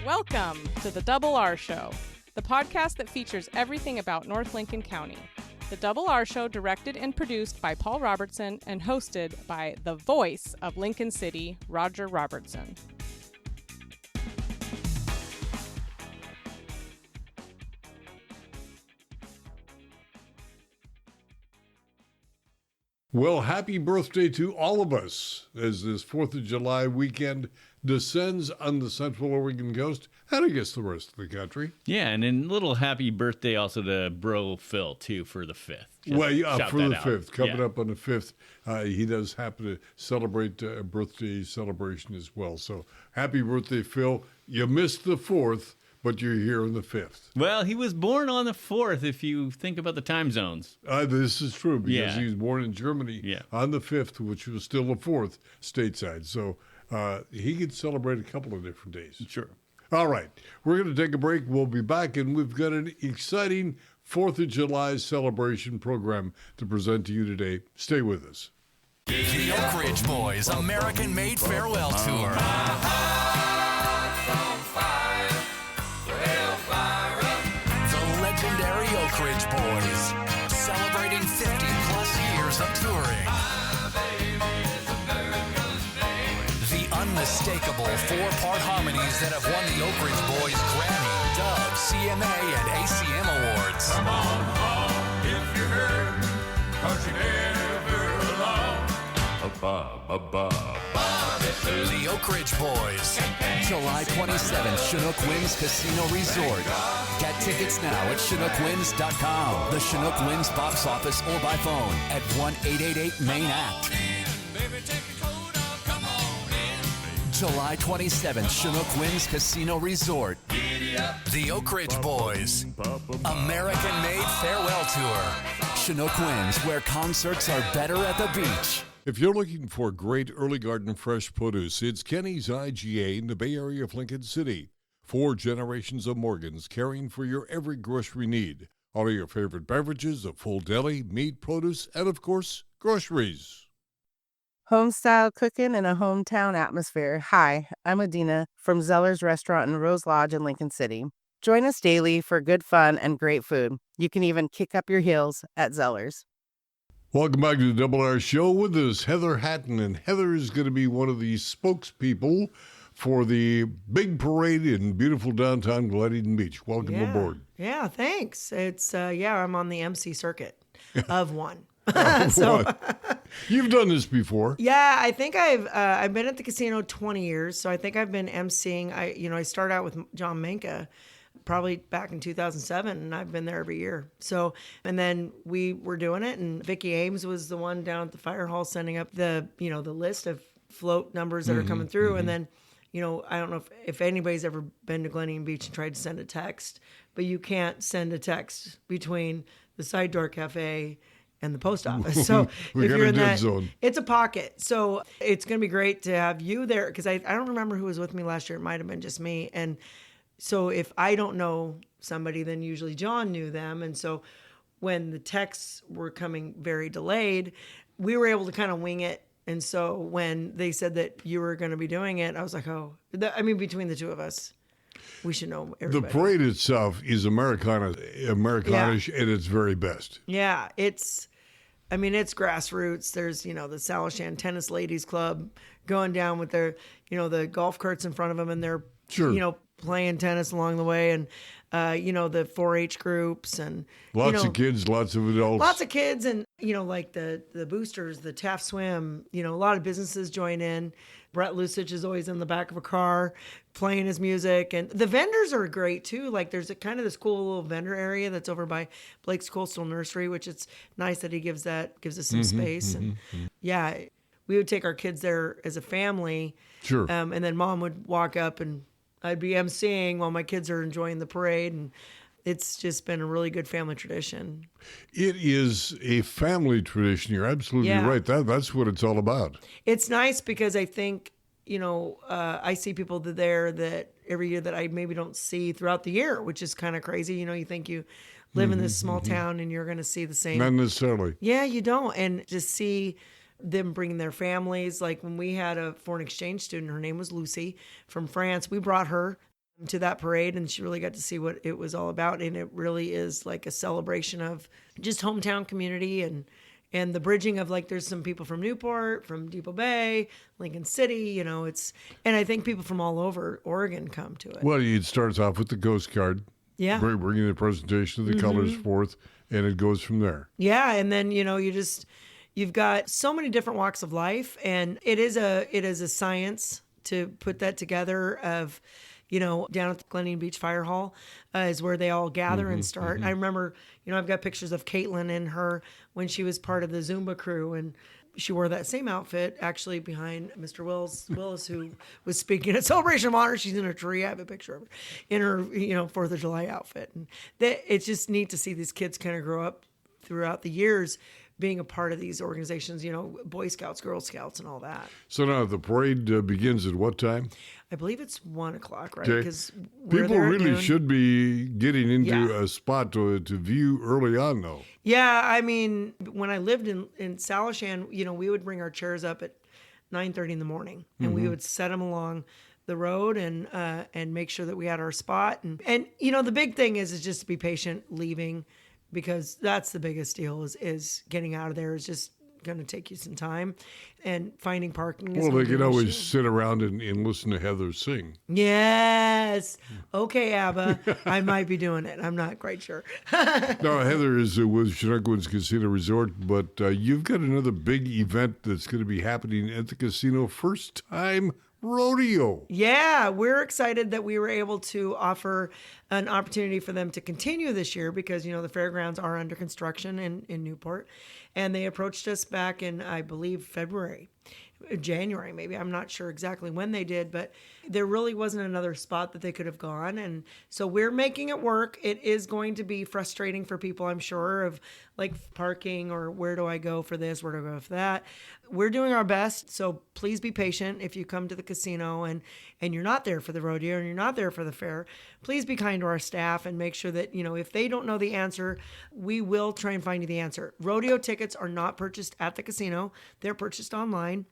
Welcome to the Double R Show, the podcast that features everything about North Lincoln County. The Double R Show, directed and produced by Paul Robertson and hosted by the voice of Lincoln City, Roger Robertson. Well, happy birthday to all of us as this 4th of July weekend descends on the Central Oregon coast and I guess the rest of the country. Yeah, and a little happy birthday also to Bro Phil, too, for the 5th. Well, yeah, for the 5th. Coming up on the 5th, he does happen to celebrate a birthday celebration as well. So happy birthday, Phil. You missed the 4th, but you're here on the 5th. Well, he was born on the 4th, if you think about the time zones. This is true, because he was born in Germany on the 5th, which was still the 4th stateside. So he could celebrate a couple of different days. Sure. All right. We're going to take a break. We'll be back, and we've got an exciting 4th of July celebration program to present to you today. Stay with us. The Oak Ridge Boys American-made farewell tour. The legendary Oak Ridge Boys, celebrating 50-plus years of touring. The unmistakable four-part harmonies that have won the Oak Ridge Boys Grammy, Dove, CMA, and ACM awards. Come on home if you're hurting, 'cause you're never alone. The Oak Ridge Boys, July 27th, Chinook Winds Casino Resort. Get tickets now at ChinookWinds.com, the Chinook Winds box office, or by phone at 1-888-MAIN-ACT. July 27th, Chinook Winds Casino Resort. The Oak Ridge Boys, American-made farewell tour. Chinook Winds, where concerts are better at the beach. If you're looking for great early garden fresh produce, it's Kenny's IGA in the Bay Area of Lincoln City. 4 generations of Morgans caring for your every grocery need. All of your favorite beverages, a full deli, meat, produce, and of course, groceries. Home-style cooking in a hometown atmosphere. Hi, I'm Adina from Zeller's Restaurant in Rose Lodge in Lincoln City. Join us daily for good fun and great food. You can even kick up your heels at Zeller's. Welcome back to the Double R Show. With us, Heather Hatton, and Heather is going to be one of the spokespeople for the big parade in beautiful downtown Glidden Beach. Welcome aboard. Yeah, thanks. It's I'm on the MC circuit of one. So you've done this before. Yeah, I think I've been at the casino 20 years, so I think I've been emceeing. I started out with John Menka probably back in 2007, and I've been there every year. So, and then we were doing it, and Vicki Ames was the one down at the fire hall sending up the list of float numbers that are coming through. And then, I don't know if anybody's ever been to Glendian Beach and tried to send a text, but you can't send a text between the Side Door Cafe and the post office. So if you're in that zone, it's a pocket. So it's going to be great to have you there, because I don't remember who was with me last year. It might have been just me. And so if I don't know somebody, then usually John knew them. And so when the texts were coming very delayed, we were able to kind of wing it. And so when they said that you were going to be doing it, I was like, between the two of us, we should know everybody. The parade itself is Americanish at its very best. Yeah, it's grassroots. There's, the Salishan Tennis Ladies Club going down with their, the golf carts in front of them, and they're, playing tennis along the way, and, the 4-H groups, and lots of kids, lots of adults. Lots of kids, and, like the boosters, the Taft Swim, a lot of businesses join in. Brett Lusich is always in the back of a car playing his music. And the vendors are great too. Like there's this cool little vendor area that's over by Blake's Coastal Nursery, which it's nice that he gives us some space. And yeah, we would take our kids there as a family. Sure. And then Mom would walk up and I'd be emceeing while my kids are enjoying the parade. And it's just been a really good family tradition. It is a family tradition. You're absolutely right. That's what it's all about. It's nice because I think, I see people there that every year that I maybe don't see throughout the year, which is kind of crazy. You think you live in this small town and you're going to see the same. Not necessarily. Yeah, you don't. And just see them bringing their families. Like when we had a foreign exchange student, her name was Lucy from France. We brought her to that parade, and she really got to see what it was all about. And it really is like a celebration of just hometown community and the bridging of, like, there's some people from Newport, from Depot Bay, Lincoln City, and I think people from all over Oregon come to it. Well, it starts off with the Coast Guard. Yeah. Bringing the presentation of the colors forth, and it goes from there. Yeah, and then you've got so many different walks of life, and it is a science to put that together. Of down at the Gleneen Beach Fire Hall is where they all gather and start. I remember, I've got pictures of Caitlin and her when she was part of the Zumba crew, and she wore that same outfit actually behind Mr. Willis, who was speaking at Celebration of Honor. She's in a tree. I have a picture of her in her, 4th of July outfit. And it's just neat to see these kids kind of grow up throughout the years being a part of these organizations, Boy Scouts, Girl Scouts, and all that. So now the parade begins at what time? I believe it's 1 o'clock, right? Okay. Because people really should be getting into a spot to view early on, though. Yeah, I mean, when I lived in Salishan, we would bring our chairs up at 9:30 in the morning, and we would set them along the road and make sure that we had our spot. And the big thing is just to be patient leaving, because that's the biggest deal is getting out of there is just going to take you some time, and finding parking. Well, they can always sit around and listen to Heather sing. Yes. Okay, Abba. I might be doing it. I'm not quite sure. No, Heather is with Chinook Winds Casino Resort, but you've got another big event that's going to be happening at the casino. First time rodeo. Yeah, we're excited that we were able to offer an opportunity for them to continue this year, because the fairgrounds are under construction in Newport, and they approached us back in, I believe, January maybe. I'm not sure exactly when they did, but there really wasn't another spot that they could have gone, and so we're making it work. It is going to be frustrating for people, I'm sure, of like parking or where do I go for this, where do I go for that. We're doing our best, so please be patient if you come to the casino and you're not there for the rodeo and you're not there for the fair. Please be kind to our staff and make sure that, if they don't know the answer, we will try and find you the answer. Rodeo tickets are not purchased at the casino. They're purchased online.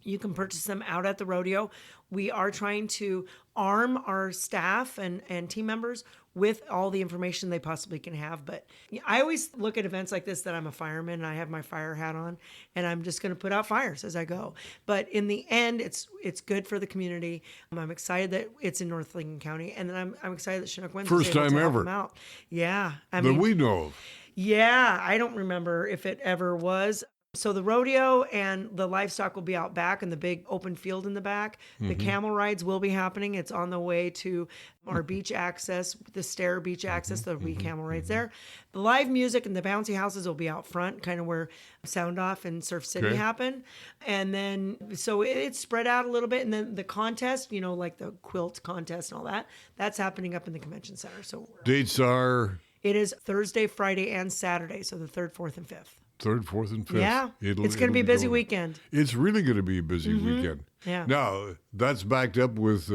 You can purchase them out at the rodeo. We are trying to arm our staff and team members with all the information they possibly can have. But I always look at events like this that I'm a fireman and I have my fire hat on, and I'm just going to put out fires as I go. But in the end, it's good for the community. I'm excited that it's in North Lincoln County, and then I'm excited that Chinook Winds First is able time to help ever. them out. Yeah, That we know of. Yeah, I don't remember if it ever was. So the rodeo and the livestock will be out back in the big open field in the back. The camel rides will be happening. It's on the way to our beach access, the stair beach access. There'll be camel rides there. The live music and the bouncy houses will be out front, kind of where Sound Off and Surf City happen. And then, so it's spread out a little bit. And then the contest, like the quilt contest and all that, that's happening up in the convention center. So Dates are? It is Thursday, Friday, and Saturday. So the 3rd, 4th, and 5th. 3rd, 4th, and 5th. Yeah, it's going to be a busy weekend. It's really going to be a busy weekend. Yeah. Now, that's backed up with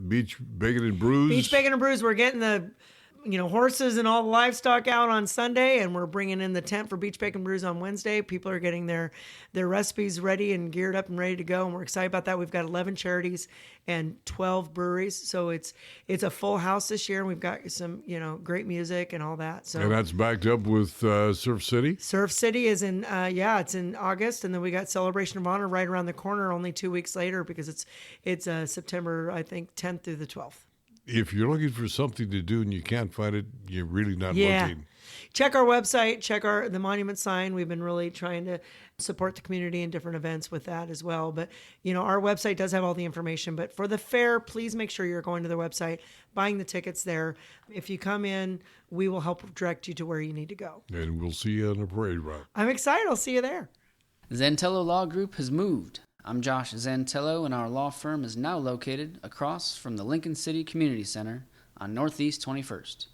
Beach Bacon and Brews. Beach Bacon and Brews. We're getting the horses and all the livestock out on Sunday, and we're bringing in the tent for Beach Bacon Brews on Wednesday. People are getting their recipes ready and geared up and ready to go, and we're excited about that. We've got 11 charities and 12 breweries, so it's a full house this year, and we've got some great music and all that. So, and that's backed up with Surf City? Surf City is in it's in August, and then we got Celebration of Honor right around the corner only 2 weeks later, because it's September, I think, 10th through the 12th. If you're looking for something to do and you can't find it, you're really not looking. Check our website, check the monument sign. We've been really trying to support the community in different events with that as well. But, our website does have all the information. But for the fair, please make sure you're going to the website, buying the tickets there. If you come in, we will help direct you to where you need to go. And we'll see you on the parade route. I'm excited. I'll see you there. Zantello Law Group has moved. I'm Josh Zantello, and our law firm is now located across from the Lincoln City Community Center on Northeast 21st.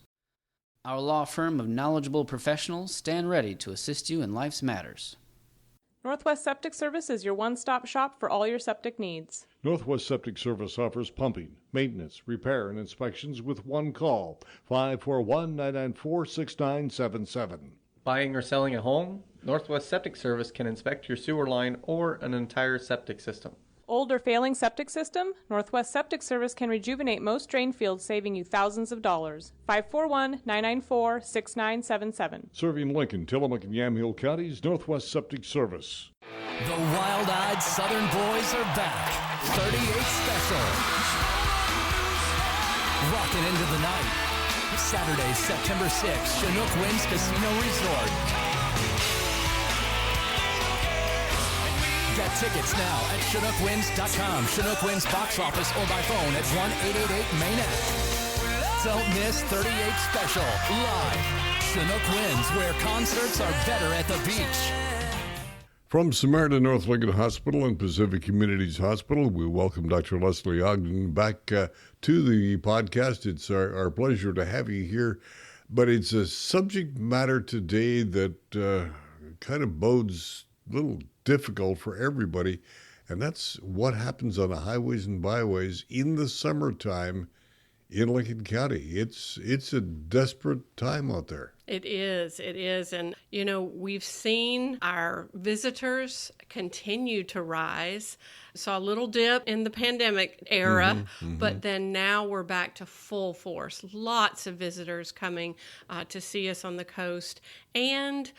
Our law firm of knowledgeable professionals stand ready to assist you in life's matters. Northwest Septic Service is your one-stop shop for all your septic needs. Northwest Septic Service offers pumping, maintenance, repair, and inspections with one call, 541-994-6977. Buying or selling a home? Northwest Septic Service can inspect your sewer line or an entire septic system. Old or failing septic system? Northwest Septic Service can rejuvenate most drain fields, saving you thousands of dollars. 541-994-6977. Serving Lincoln, Tillamook, and Yamhill counties, Northwest Septic Service. The wild-eyed Southern boys are back. 38 Special. Rocking into the night. Saturday, September 6th, Chinook Winds Casino Resort. Get tickets now at ChinookWinds.com, Chinook Winds box office, or by phone at 1-888-MAIN-ACT. Don't miss 38 Special, live. Chinook Winds, where concerts are better at the beach. From Samaritan North Lincoln Hospital and Pacific Communities Hospital, we welcome Dr. Leslie Ogden back to the podcast. It's our pleasure to have you here, but it's a subject matter today that kind of bodes a little difficult for everybody, and that's what happens on the highways and byways in the summertime in Lincoln County. It's a desperate time out there. It is. And, we've seen our visitors continue to rise. Saw a little dip in the pandemic era, but then now we're back to full force. Lots of visitors coming to see us on the coast, and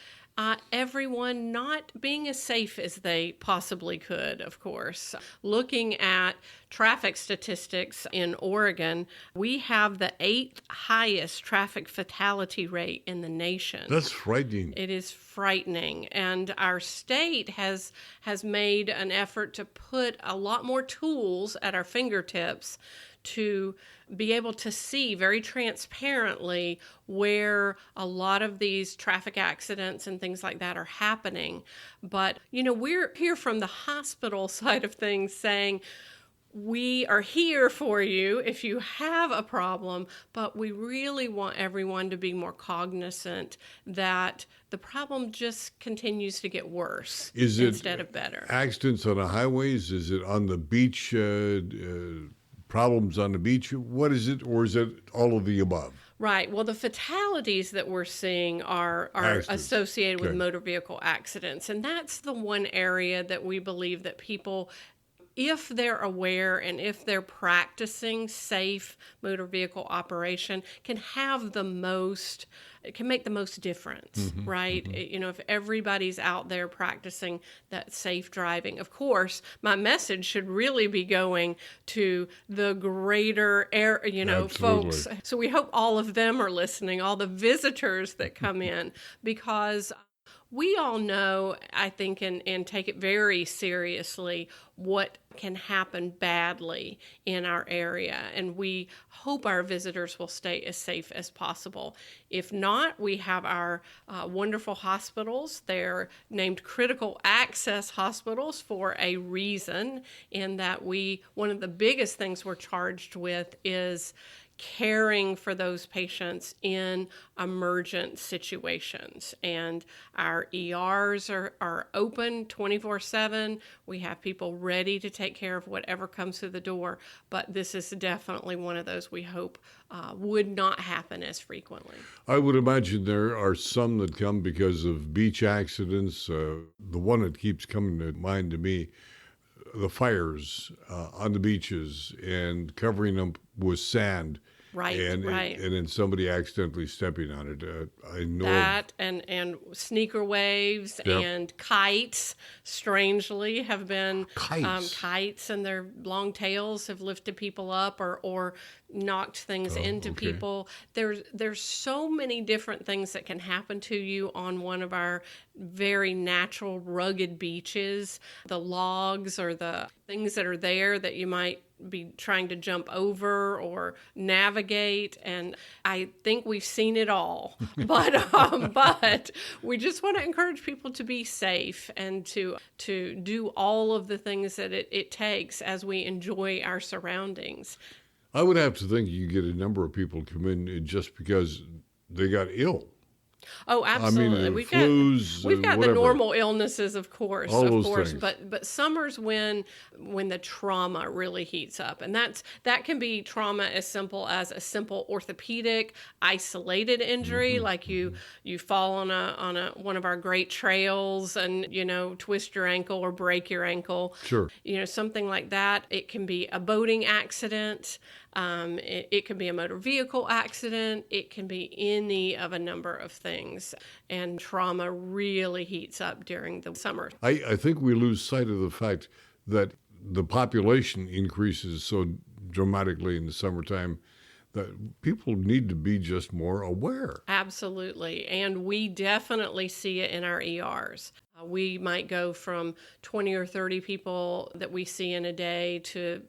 everyone not being as safe as they possibly could, of course. Looking at traffic statistics in Oregon, we have the 8th highest traffic fatality rate in the nation. That's frightening. It is frightening. And our state has made an effort to put a lot more tools at our fingertips to be able to see very transparently where a lot of these traffic accidents and things like that are happening. But, we're here from the hospital side of things saying, we are here for you if you have a problem, but we really want everyone to be more cognizant that the problem just continues to get worse instead of better. Accidents on the highways? Is it on the beach? Problems on the beach? What is it, or is it all of the above? Right. Well, the fatalities that we're seeing are associated with motor vehicle accidents, and that's the one area that we believe that people, if they're aware and if they're practicing safe motor vehicle operation, can have the most, it can make the most difference, right? If everybody's out there practicing that safe driving. Of course, my message should really be going to the greater folks. So we hope all of them are listening, all the visitors that come in, because we all know, I think, and take it very seriously, what can happen badly in our area. And we hope our visitors will stay as safe as possible. If not, we have our wonderful hospitals. They're named critical access hospitals for a reason, in that one of the biggest things we're charged with is caring for those patients in emergent situations. And our ERs are open 24/7. We have people ready to take care of whatever comes through the door. But this is definitely one of those we hope would not happen as frequently. I would imagine there are some that come because of beach accidents. The one that keeps coming to mind to me, the fires on the beaches and covering them with sand. Right, and then somebody accidentally stepping on it. I know that, and sneaker waves and kites, strangely, have been kites, and their long tails have lifted people up or knocked things into people. There's so many different things that can happen to you on one of our very natural, rugged beaches. The logs or the things that are there that you might be trying to jump over or navigate, and I think we've seen it all. But we just want to encourage people to be safe and to do all of the things that it takes as we enjoy our surroundings. I would have to think you get a number of people come in just because they got ill. Oh, absolutely. I mean, flus, we've got whatever. the normal illnesses, of course, All those things. but summer's when the trauma really heats up, and that can be trauma as simple as a simple orthopedic isolated injury, like you fall on a one of our great trails and twist your ankle or break your ankle. Sure. Something like that. It can be a boating accident. It can be a motor vehicle accident. It can be any of a number of things. And trauma really heats up during the summer. I think we lose sight of the fact that the population increases so dramatically in the summertime that people need to be just more aware. Absolutely. And we definitely see it in our ERs. We might go from 20 or 30 people that we see in a day to,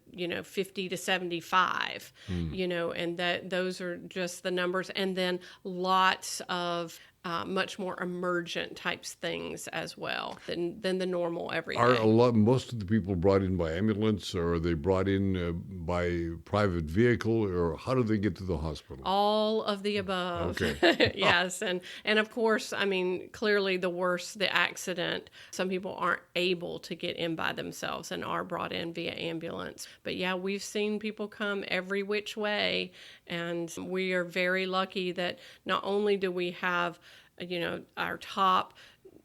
50 to 75, and those are just the numbers. And then lots of much more emergent types things as well than the normal everyday. Are most of the people brought in by ambulance, or are they brought in by private vehicle, or how do they get to the hospital? All of the above. Okay. Yes, and of course, I mean, clearly the worse the accident, some people aren't able to get in by themselves and are brought in via ambulance. But yeah, we've seen people come every which way, and we are very lucky that not only do we have our top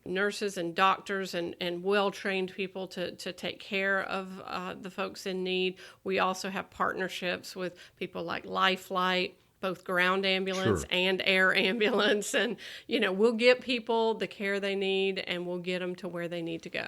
nurses and doctors and well-trained people to take care of the folks in need. We also have partnerships with people like Lifelight, both ground ambulance and air ambulance. And, we'll get people the care they need, and we'll get them to where they need to go.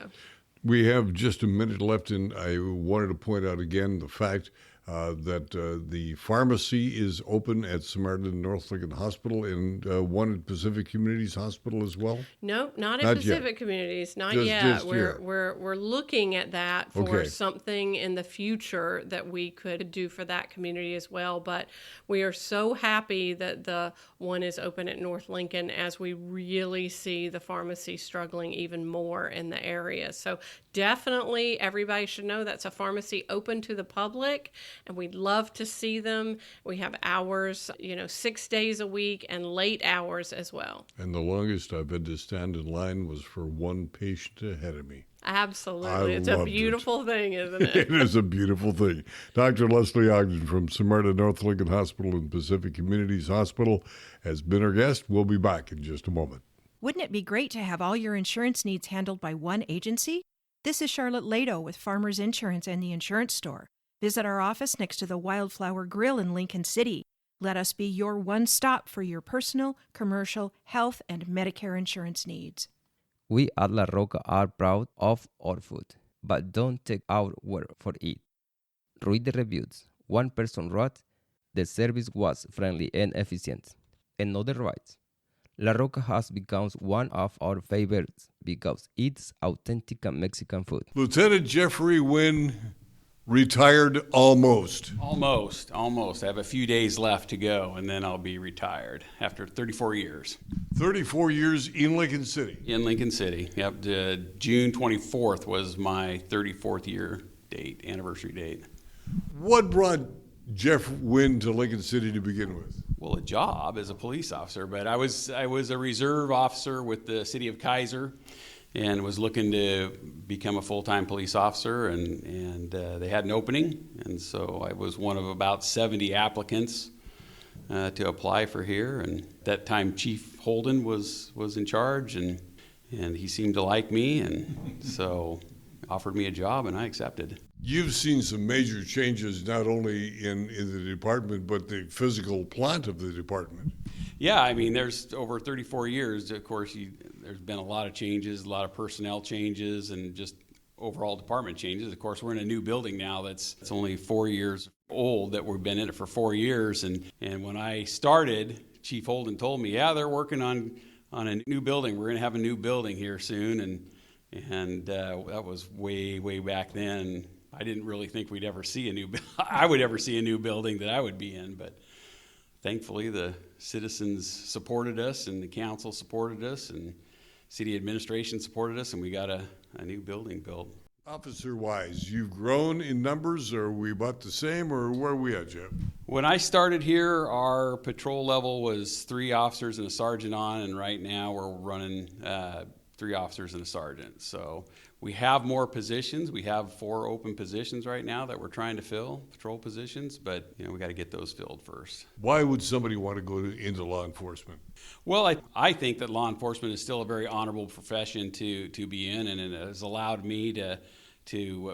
We have just a minute left, and I wanted to point out again the fact that the pharmacy is open at Samaritan North Lincoln Hospital and one at Pacific Communities Hospital as well? No, not at Pacific Communities. Not yet. We're looking at that for something in the future that we could do for that community as well. But we are so happy that the one is open at North Lincoln, as we really see the pharmacy struggling even more in the area. So definitely everybody should know that's a pharmacy open to the public, and we'd love to see them. We have hours, 6 days a week, and late hours as well. And the longest I've had to stand in line was for one patient ahead of me. Absolutely. It's a beautiful thing, isn't it? It is a beautiful thing. Dr. Leslie Ogden from Samaritan North Lincoln Hospital and Pacific Communities Hospital has been our guest. We'll be back in just a moment. Wouldn't it be great to have all your insurance needs handled by one agency? This is Charlotte Lado with Farmers Insurance and the Insurance Store. Visit our office next to the Wildflower Grill in Lincoln City. Let us be your one stop for your personal, commercial, health, and Medicare insurance needs. We at La Roca are proud of our food, but don't take our word for it. Read the reviews. One person wrote, "The service was friendly and efficient." Another writes, "La Roca has become one of our favorites because it's authentic Mexican food." Lieutenant Jeffrey Winn retired almost. Almost. I have a few days left to go, and then I'll be retired after 34 years. 34 years in Lincoln City. In Lincoln City, yep. June 24th was my 34th year date, anniversary date. What brought Jeff Winn to Lincoln City to begin with? Well, a job as a police officer, but I was a reserve officer with the city of Kaiser, and was looking to become a full-time police officer, and they had an opening, and so I was one of about 70 applicants to apply for here. And at that time, Chief Holden was in charge, and he seemed to like me, and so offered me a job, and I accepted. You've seen some major changes, not only in the department, but the physical plant of the department. Yeah, I mean, there's over 34 years, of course, there's been a lot of changes, a lot of personnel changes, and just overall department changes. Of course, we're in a new building now it's only 4 years old, that we've been in it for 4 years. And when I started, Chief Holden told me, yeah, they're working on a new building. We're going to have a new building here soon. And that was way, way back then. I didn't really think we'd ever see I would ever see a new building that I would be in, but thankfully the citizens supported us, and the council supported us, and city administration supported us, and we got a new building built. Officer-wise, you've grown in numbers. Are we about the same, or where are we at, Jeff? When I started here, our patrol level was 3 officers and a sergeant on, and right now we're running 3 officers and a sergeant. So we have more positions. We have 4 open positions right now that we're trying to fill, patrol positions, but we got to get those filled first. Why would somebody want to go into law enforcement? Well, I think that law enforcement is still a very honorable profession to be in, and it has allowed me to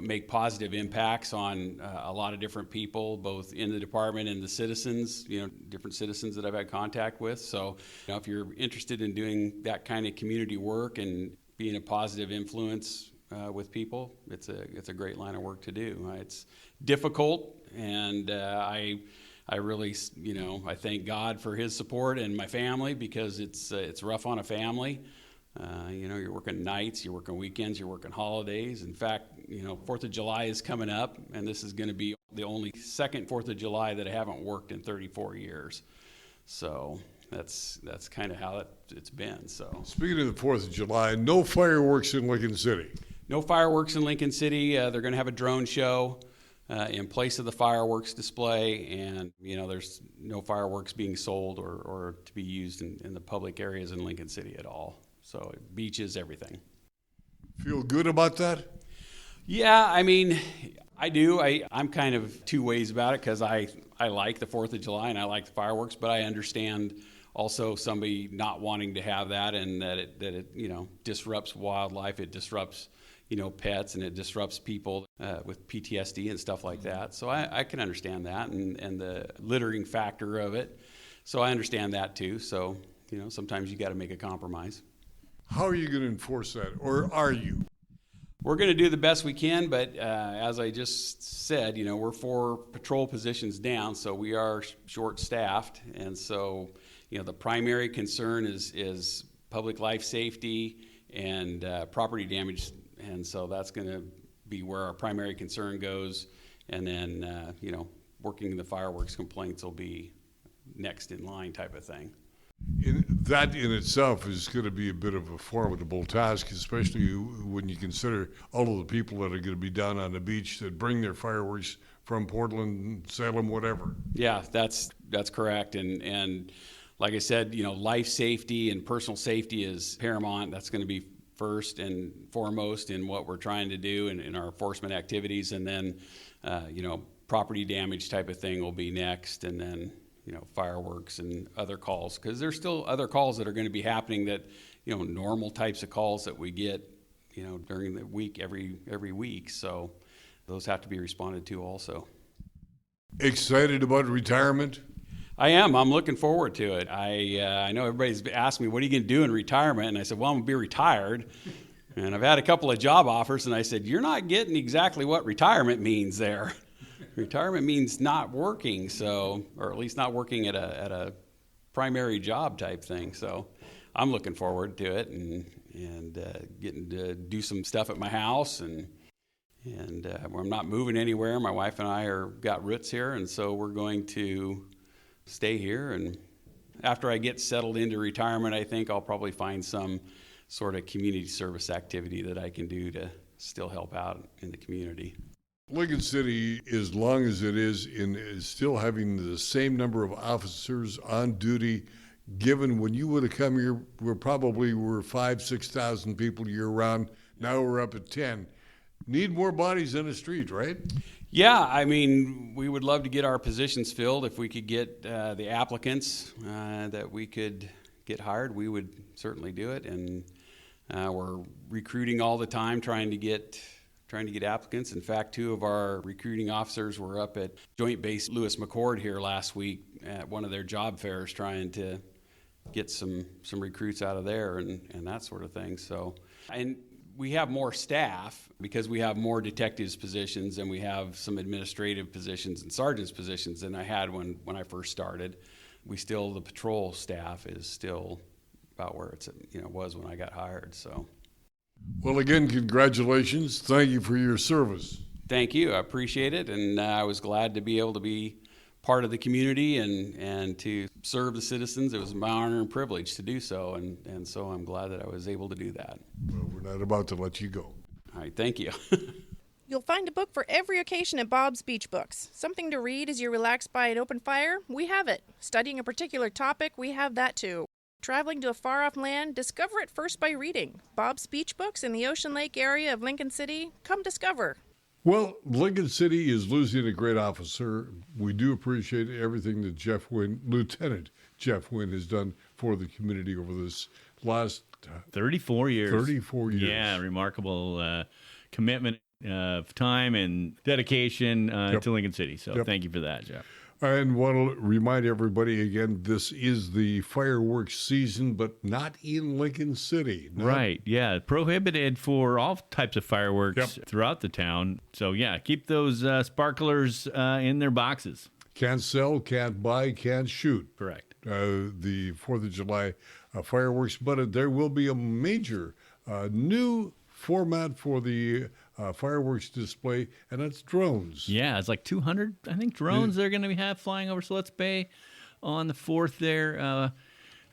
make positive impacts on a lot of different people, both in the department and the citizens, different citizens that I've had contact with. So, if you're interested in doing that kind of community work and being a positive influence with people, it's a great line of work to do. It's difficult, and I really, I thank God for His support and my family, because it's rough on a family. You're working nights, you're working weekends, you're working holidays. In fact, 4th of July is coming up, and this is going to be the only second 4th of July that I haven't worked in 34 years. So that's kind of how it's been. So, speaking of the 4th of July, no fireworks in Lincoln City. No fireworks in Lincoln City. They're going to have a drone show in place of the fireworks display, and there's no fireworks being sold or to be used in the public areas in Lincoln City at all. So beaches, everything. Feel good about that? Yeah, I mean, I do. I'm kind of two ways about it, because I like the 4th of July and I like the fireworks, but I understand also somebody not wanting to have that, and that it disrupts wildlife, it disrupts pets, and it disrupts people with PTSD and stuff like that. So I can understand that, and the littering factor of it. So I understand that too. So sometimes you got to make a compromise. How are you going to enforce that, or are you? We're going to do the best we can, but as I just said, we're 4 patrol positions down, so we are short-staffed, and so the primary concern is public life safety and property damage, and so that's going to be where our primary concern goes, and then working the fireworks complaints will be next in line type of thing. That in itself is going to be a bit of a formidable task, especially when you consider all of the people that are going to be down on the beach that bring their fireworks from Portland, Salem, whatever. Yeah, that's correct. And like I said, life safety and personal safety is paramount. That's going to be first and foremost in what we're trying to do in our enforcement activities. And then, property damage type of thing will be next. And then, fireworks and other calls, because there's still other calls that are going to be happening that, normal types of calls that we get, during the week, every week. So those have to be responded to also. Excited about retirement? I am. I'm looking forward to it. I know everybody's asked me, what are you going to do in retirement? And I said, well, I'm going to be retired. And I've had a couple of job offers, and I said, you're not getting exactly what retirement means there. Retirement means not working, or at least not working at a primary job type thing. So I'm looking forward to it, and getting to do some stuff at my house, and I'm not moving anywhere. My wife and I got roots here, and so we're going to stay here. And after I get settled into retirement, I think I'll probably find some sort of community service activity that I can do to still help out in the community. Lincoln City, as long as it is still having the same number of officers on duty, given when you would have come here, we're 5,000 to 6,000 people year round. Now we're up at 10. Need more bodies in the street, right? Yeah, I mean, we would love to get our positions filled. If we could get the applicants that we could get hired, we would certainly do it. And we're recruiting all the time, trying to get applicants. In fact, 2 of our recruiting officers were up at Joint Base Lewis McChord here last week at one of their job fairs, trying to get some recruits out of there and that sort of thing. So, and we have more staff because we have more detectives positions, and we have some administrative positions and sergeants positions than I had when I first started. The patrol staff is still about where it was when I got hired. So. Well, again, congratulations. Thank you for your service. Thank you. I appreciate it, and I was glad to be able to be part of the community and to serve the citizens. It was my honor and privilege to do so, and so I'm glad that I was able to do that. Well, we're not about to let you go. All right, thank you. You'll find a book for every occasion at Bob's Beach Books. Something to read as you relax by an open fire? We have it. Studying a particular topic? We have that too. Traveling to a far-off land? Discover it first by reading. Bob's Beach Books in the Ocean Lake area of Lincoln City? Come discover. Well, Lincoln City is losing a great officer. We do appreciate everything that Jeff Winn, Lieutenant Jeff Winn, has done for the community over this last 34 years. 34 years. Yeah, remarkable commitment of time and dedication to Lincoln City. So thank you for that, Jeff. And want to remind everybody again, this is the fireworks season, but not in Lincoln City. Right, yeah. Prohibited for all types of fireworks throughout the town. So, yeah, keep those sparklers in their boxes. Can't sell, can't buy, can't shoot. Correct. The 4th of July fireworks, but there will be a major new format for the fireworks display, and that's drones. Yeah, it's like 200, I think, drones they're going to have flying over Siletz Bay on the 4th there.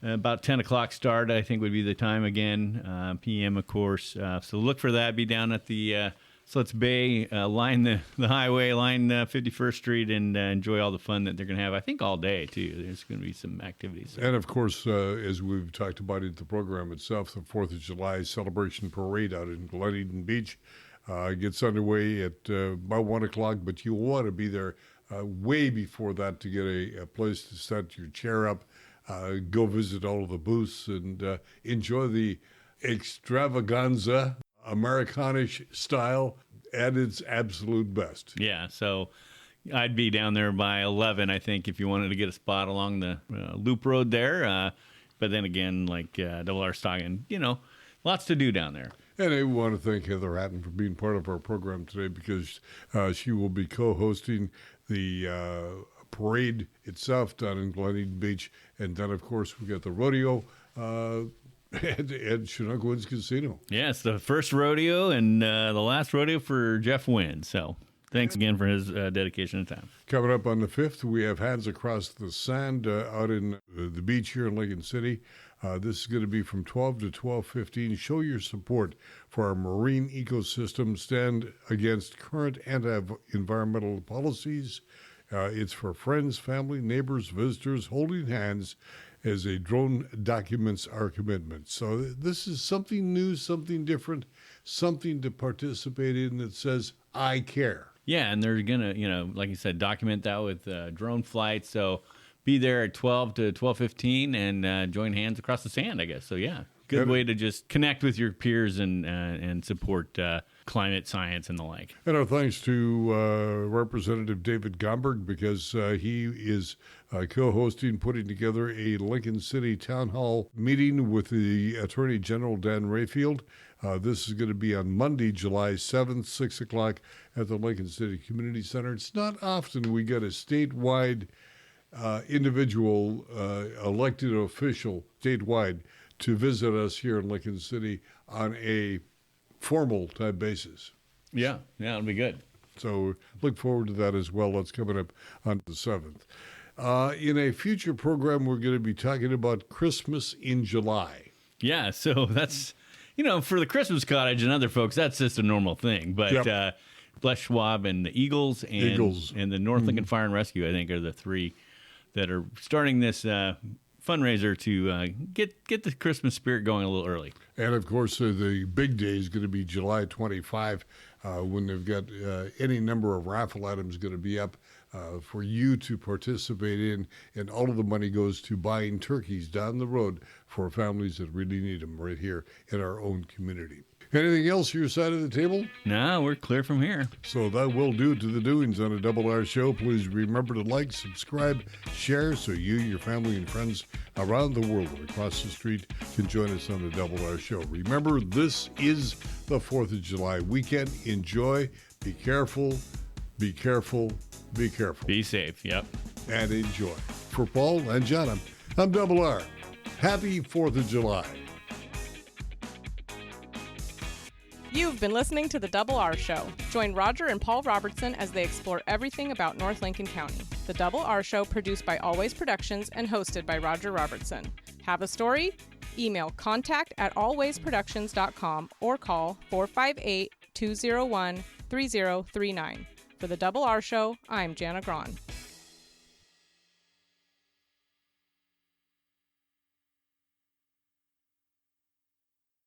About 10 o'clock start, I think, would be the time again, p.m., of course. So look for that. Be down at the Siletz Bay, line the highway, line 51st Street, and enjoy all the fun that they're going to have, I think, all day, too. There's going to be some activities. And, of course, as we've talked about in the program itself, the 4th of July celebration parade out in Glen Eden Beach gets underway at about 1 o'clock, but you want to be there way before that to get a place to set your chair up, go visit all of the booths, and enjoy the extravaganza, Americanish style at its absolute best. Yeah, so I'd be down there by 11, I think, if you wanted to get a spot along the loop road there. But then again, like Double R Stocking, lots to do down there. And I want to thank Heather Hatton for being part of our program today, because she will be co-hosting the parade itself down in Glen Eden Beach. And then, of course, we got the rodeo at Chinook Winds Casino. Yeah, it's the first rodeo and the last rodeo for Jeff Winn. So thanks again for his dedication and time. Coming up on the 5th, we have Hands Across the Sand out in the beach here in Lincoln City. This is going to be from 12 to 12:15. Show your support for our marine ecosystem. Stand against current anti-environmental policies. It's for friends, family, neighbors, visitors, holding hands as a drone documents our commitment. So this is something new, something different, something to participate in that says, I care. Yeah, and they're going to, like you said, document that with drone flights. So be there at 12 to 12:15 and join Hands Across the Sand, I guess. So, yeah, good way to just connect with your peers and support climate science and the like. And our thanks to Representative David Gomberg, because he is co-hosting, putting together a Lincoln City Town Hall meeting with the Attorney General Dan Rayfield. This is going to be on Monday, July 7th, 6 o'clock at the Lincoln City Community Center. It's not often we get a statewide individual elected official statewide to visit us here in Lincoln City on a formal type basis. Yeah, it'll be good. So look forward to that as well. That's coming up on the 7th. In a future program, we're going to be talking about Christmas in July. Yeah, so that's, for the Christmas cottage and other folks, that's just a normal thing. But Les Schwab and the Eagles and the North Lincoln Fire and Rescue, I think, are the three that are starting this fundraiser to get the Christmas spirit going a little early. And, of course, the big day is going to be July 25, when they've got any number of raffle items going to be up for you to participate in, and all of the money goes to buying turkeys down the road for families that really need them right here in our own community. Anything else your side of the table? No, we're clear from here. So that will do it to the doings on a Double R show. Please remember to like, subscribe, share, so you, your family, and friends around the world or across the street can join us on the Double R show. Remember, this is the 4th of July weekend. Enjoy. Be careful. Be careful. Be careful. Be safe. Yep. And enjoy. For Paul and John, I'm Double R. Happy 4th of July. You've been listening to The Double R Show. Join Roger and Paul Robertson as they explore everything about North Lincoln County. The Double R Show, produced by Always Productions and hosted by Roger Robertson. Have a story? Email contact@alwaysproductions.com or call 458-201 3039. For the Double R Show, I'm Jana Grawn.